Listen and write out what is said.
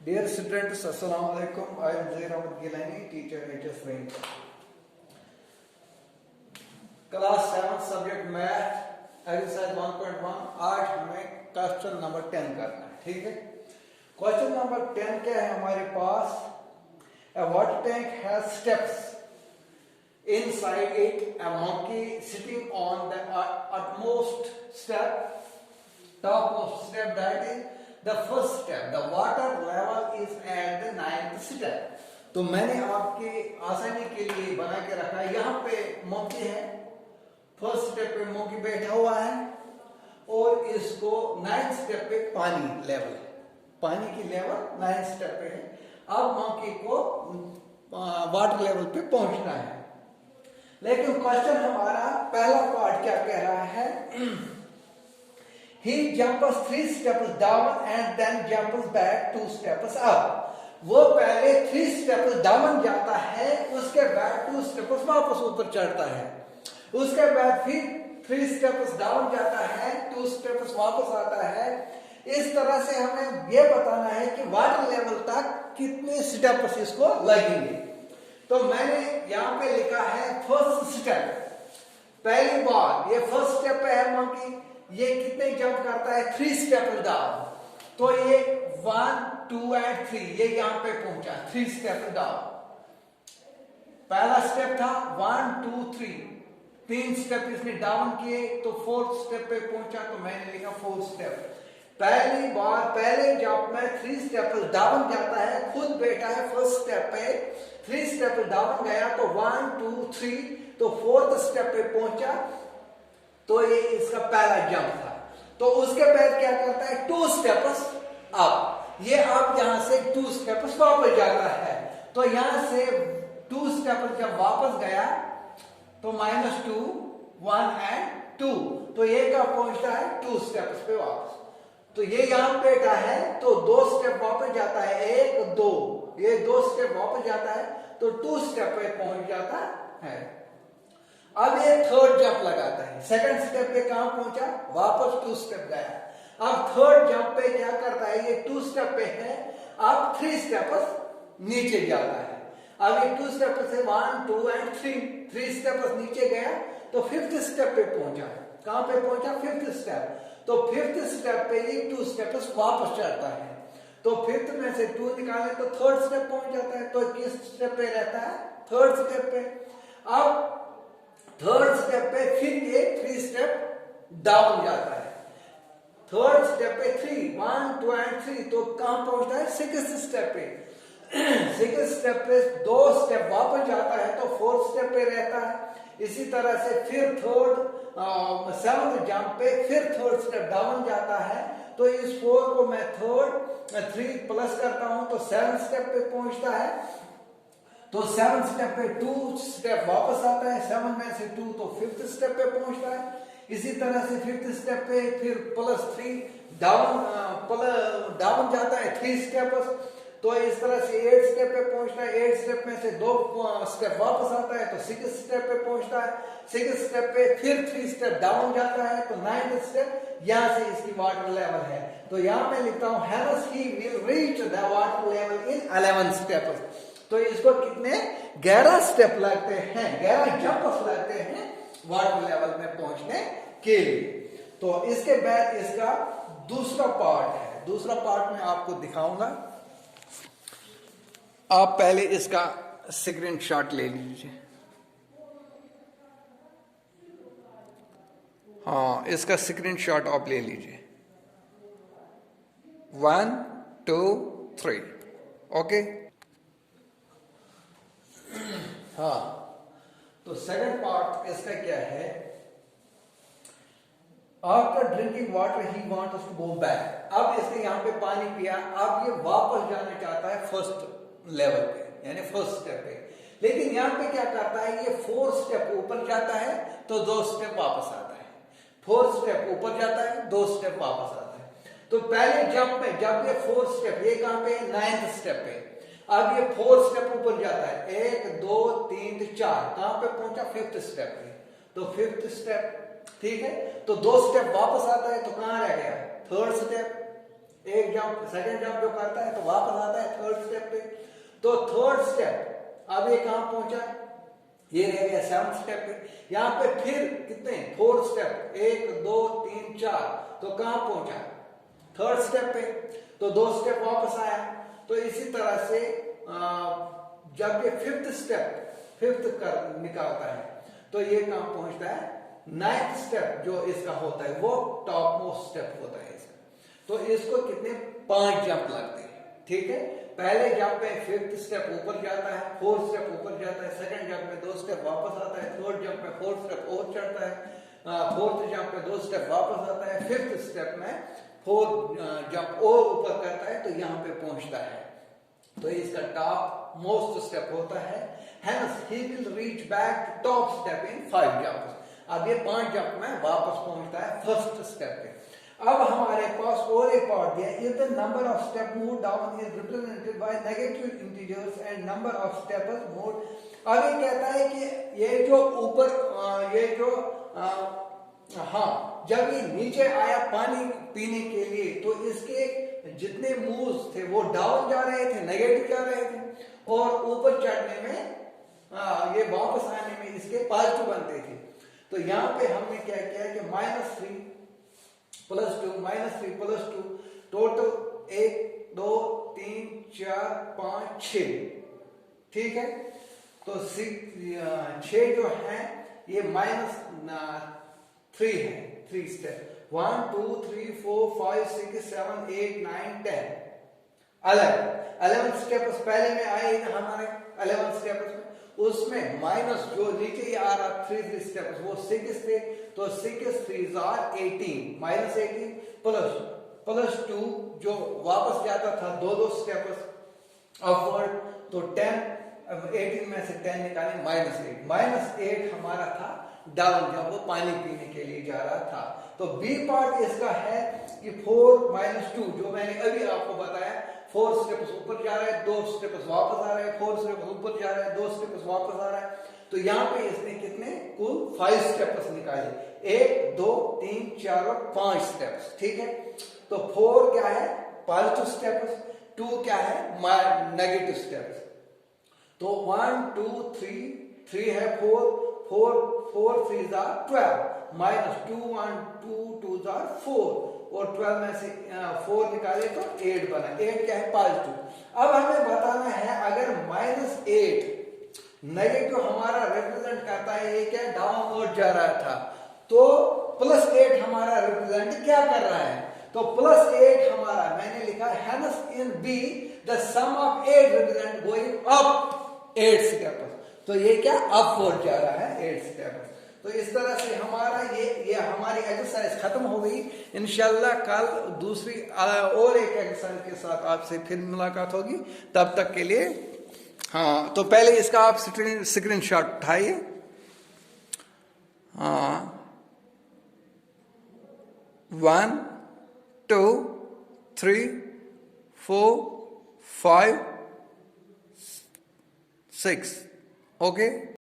Dear students, Assalamu alaikum. I am Zair Ahmed Gilani, teacher HS Range. Class 7 subject math exercise 1.1. आज हमें question number 10 करना है, ठीक है। क्वेश्चन नंबर 10 क्या है हमारे पास? A water tank has steps. Inside it, a monkey sitting on the utmost step, topmost step, that is the first step. The water level is at the 9th step. तो मैंने आपके आसानी के लिए बना के रखा है। यहाँ पे मोंकी है, फर्स्ट स्टेप पे मोंकी बैठा हुआ है और इसको 9th स्टेप पे पानी लेवल है, पानी की लेवल 9th स्टेप पे है। अब मोंकी को वाटर लेवल पे पहुंचना है, लेकिन क्वेश्चन हमारा पहला पार्ट क्या कह रहा है? He jumps 3 steps down and then jumps back 2 steps up. वो पहले 3 steps डाउन जाता है, उसके बाद 2 steps वापस ऊपर चढ़ता है, उसके बाद फिर 3 steps डाउन जाता है, 2 steps वापस आता है। इस तरह से हमें ये बताना है कि वाटर लेवल तक कितने स्टेप्स इसको लगेंगे। तो मैंने यहाँ पे लिखा है फर्स्ट स्टेप। पहली बार ये फर्स्ट स्टेप पे है मंकी, ये कितने जंप करता है? 3 स्टेप डाउन। तो ये 1, 2 एंड 3 ये यहाँ पे पहुंचा, 3 स्टेप डाउन। पहला स्टेप था 1, 2, 3 स्टेप इसने डाउन किए तो 4th स्टेप पे पहुंचा, तो मैंने लिखा 4th स्टेप। पहली बार पहले जंप में 3 स्टेप डाउन जाता है, खुद बैठा है फर्स्ट स्टेप पे, 3 स्टेप डाउन गया तो 1, 2, 3 तो 4th स्टेप पे पहुंचा। तो ये इसका पहला जंप था। तो उसके बाद क्या करता है? 2 स्टेप्स अप। ये अब यहां से 2 स्टेप्स वापस जाता है। तो यहां से 2 स्टेप्स जब वापस गया तो -2, 1 एंड 2, तो ये कब पहुंचता है? 2 स्टेप्स पे वापस। तो ये यहां बैठा है तो 2 स्टेप वापस जाता है, 1, 2, ये 2 स्टेप वापस जाता है तो 2 स्टेप पे पहुंच जाता है। अब ये थर्ड जंप लगाता है, सेकंड स्टेप पे कहां पहुंचा? वापस 2 स्टेप गया। अब थर्ड जंप पे क्या करता है? ये 2 स्टेप पे है, अब 3 स्टेप्स नीचे जाता है। अब ये 2 स्टेप से 1, 2 एंड 3 स्टेप्स नीचे गया तो 5th स्टेप पे पहुंचा। कहां पे पहुंचा? 5th step. तो 5th स्टेप पे ये 2 स्टेप्स वापस चढ़ता है। तो 5th में से 2 निकाले तो 3rd स्टेप पहुंच जाता है। तो किस स्टेप पे रहता है? 3rd स्टेप पे। अब 3rd स्टेप पे फिर ये 3 स्टेप डाउन जाता है। 3rd स्टेप पे 3, 1, 2 एंड 3 तो कहां पहुंचता है? 6th स्टेप पे। 6th स्टेप पे 2 स्टेप वापस जाता है तो 4th स्टेप पे रहता है। इसी तरह से फिर 7th जंप पे फिर 3rd स्टेप डाउन जाता है। तो इस 4 को मैं 3 प्लस करता हूं तो 7th स्टेप पे पहुंचता है। तो 7th स्टेप पे 2 स्टेप वापस आता है, 7 में से 2 तो 5th स्टेप पे पहुंचता है। इसी तरह से 5th स्टेप पे फिर +3 डाउन जाता है 3 स्टेप्स। तो इस तरह से 8th स्टेप पे पहुंचता है। 8th स्टेप में से 2 स्टेप वापस आता है तो 6th स्टेप पे पहुंचता है। 6th स्टेप पे फिर 3 स्टेप डाउन जाता है तो 9th स्टेप, यहां से इसकी वाटर लेवल है। तो यहां मैं लिखता हूं hence he will reach the water level in 11 steps। तो इसको कितने 11 स्टेप लगते हैं, 11 जंप्स लगते हैं वाटर लेवल में पहुंचने के लिए। तो इसके बाद इसका दूसरा पार्ट है, दूसरा पार्ट में आपको दिखाऊंगा। आप पहले इसका स्क्रीनशॉट ले लीजिए। हाँ, इसका स्क्रीनशॉट आप ले लीजिए। 1, 2, 3 ओके। हाँ, तो सेकंड पार्ट इसका क्या है? After drinking water he wants to go back. अब इसने यहाँ पे पानी पिया, अब ये वापस जाना चाहता है फर्स्ट लेवल पे, यानी फर्स्ट स्टेप पे। लेकिन यहाँ पे क्या करता है? ये 4 स्टेप ऊपर जाता है तो 2 स्टेप वापस आता है, 4 स्टेप ऊपर जाता है, 2 स्टेप वापस आता है। तो पहले जंप में जब ये 4 स्टेप, ये कहां पे? 9th स्टेप पे। अब ये 4 स्टेप ऊपर जाता है, 1, 2, 3, 4 कहां पे पहुंचा? 5th स्टेप पे। तो 5th स्टेप, ठीक है। तो 2 स्टेप वापस आता है तो कहां रह गया? 3rd step. एक जंप, सेकंड जंप जो करता है तो वापस आता है थर्ड स्टेप पे। तो थर्ड स्टेप अब ये कहां पहुंचा, ये रह गया 7th स्टेप पे। यहां पे फिर कितने 4 स्टेप, 1 2 3 4, तो कहां पहुंचा 3rd स्टेप पे, तो 2 स्टेप वापस आया। तो इसी तरह से जब ये 5th स्टेप, 5th कर निकालता है तो ये कहां पहुंचता है 9th स्टेप जो इसका होता है वो टॉप मोस्ट स्टेप होता है इसका। तो इसको कितने 5 जंप लगते हैं, ठीक है। पहले जंप में 5th स्टेप ऊपर जाता है, 4th स्टेप ऊपर जाता है, सेकंड जंप में 2 स्टेप वापस आता है, थर्ड जंप में 4th स्टेप और चढ़ता है, 4th जंप में 2 स्टेप वापस आता है, 5th स्टेप में 4 जंप और ऊपर करता है तो यहां पे पहुंचता है। तो इसका टॉप मोस्ट स्टेप होता है। Hence he will reach back to top step in 5 jumps। अब ये 5 जंप में वापस पहुंचता है 1st स्टेप पे। अब हमारे पास और एक पार्ट दिया, if the number of step moved down is represented by negative integers and number of steps moved। अब ये कहता है कि ये जो ऊपर ये जो हाँ, जब ये नीचे आया पानी पीने के लिए तो इसके जितने मूव्स थे वो डाउन जा रहे थे, नेगेटिव जा रहे थे, और ऊपर चढ़ने में ये वापस आने में इसके पॉजिटिव बनते थे। तो यहां पे हमने क्या किया कि -3 + 2 -3 + 2 टोटल 1 2 3 4 5 6, ठीक है। तो 6 जो है ये -3 है, 3 स्टेप, 1 2 3 4 5 6 7 8 9 10 11 स्टेप पहले में आए हमारे 11 स्टेप में, उसमें माइनस जो नीचे आ रहा 3 स्टेप वो 6 थे, तो 6 3 18 -18 प्लस 2 जो वापस जाता था 2 स्टेप अपवर्ड, तो 10 18 में से 10 निकाले -8 हमारा था डाउन, जब वो पानी पीने के लिए जा रहा था। तो बी पार्ट इसका है कि 4 - 2 जो मैंने अभी आपको बताया, 4 स्टेप्स ऊपर जा रहा है, 2 स्टेप्स वापस आ रहे हैं, 4 स्टेप्स ऊपर जा रहा है, 2 स्टेप्स वापस आ रहा है। तो यहाँ पे इसने कितने कुल 5 स्टेप्स निकाले, 1 2 3 4 और 5 स्टेप्स, ठीक है। तो 4 क्या है पॉजिटिव स्टेप्स, 2 क्या है नेगेटिव स्टेप्स। तो 1 2 3 है 4 3 12 -2 1 2 2 4, और 12 में से 4 निकाले तो 8 बना, 8 क्या है पॉजिटिव। अब हमें बताना है अगर -8 नेगेटिव हमारा रिप्रेजेंट करता है, ये क्या डाउनवर्ड जा रहा था, तो +8 हमारा रिप्रेजेंट क्या कर रहा है, तो +8 हमारा मैंने लिखा hence in B the sum of 8 represent going up 8 step. तो ये क्या अपवर्ड जा रहा है 8 स्टेप। तो इस तरह से हमारा ये हमारी एक्सरसाइज खत्म हो गई। इंशाल्लाह कल दूसरी और एक एक्सरसाइज के साथ आपसे फिर मुलाकात होगी, तब तक के लिए हाँ। तो पहले इसका आप स्क्रीनशॉट उठाइए, हाँ 1 2 3 4 5 6, ओके।